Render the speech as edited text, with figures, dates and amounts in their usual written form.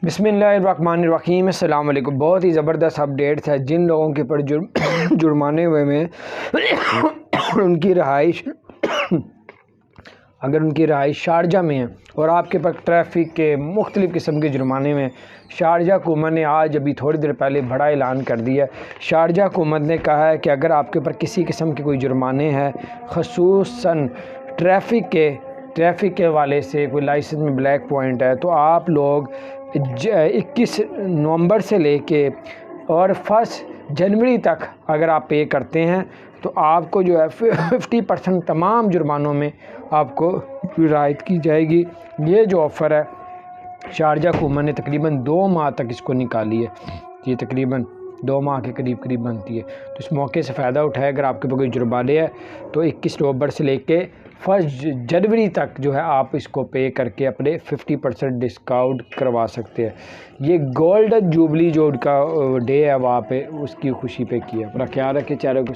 बिस्मिल्लाहिर्रहमानिर्रहीम। अस्सलाम वालेकुम। बहुत ही ज़बरदस्त अपडेट्स है जिन लोगों के ऊपर जुर्माने हुए में उनकी रहाइश अगर उनकी रहाइश शारजा में है और आपके पास ट्रैफिक के मुख्तलिफ़ किस्म के जुर्माने में, शारजा हुकूमत ने आज अभी थोड़ी देर पहले बड़ा ऐलान कर दिया। शारजा हुकूमत ने कहा है कि अगर आपके ऊपर किसी किस्म के कोई जुर्माने हैं, ख़ुसूसन ट्रैफिक के हवाले से, कोई लाइसेंस में ब्लैक पॉइंट है, तो आप लोग 21 नवंबर से लेके और 1 जनवरी तक अगर आप पे करते हैं तो आपको जो है 50% तमाम जुर्मानों में आपको रियायत की जाएगी। ये जो ऑफ़र है शारजा हुकूमत ने तकरीबन 2 माह तक इसको निकाली है। ये तकरीबन 2 माह के करीब बनती है। तो इस मौके से फ़ायदा उठाए। अगर आपके पास कोई जुर्माने है तो 21 नवंबर से लेके 1 जनवरी तक जो है आप इसको पे करके अपने 50% डिस्काउंट करवा सकते हैं। ये गोल्डन जुबली जो उनका डे है वहाँ पे, उसकी खुशी पे किया। अपना ख्याल रखें। चैनल को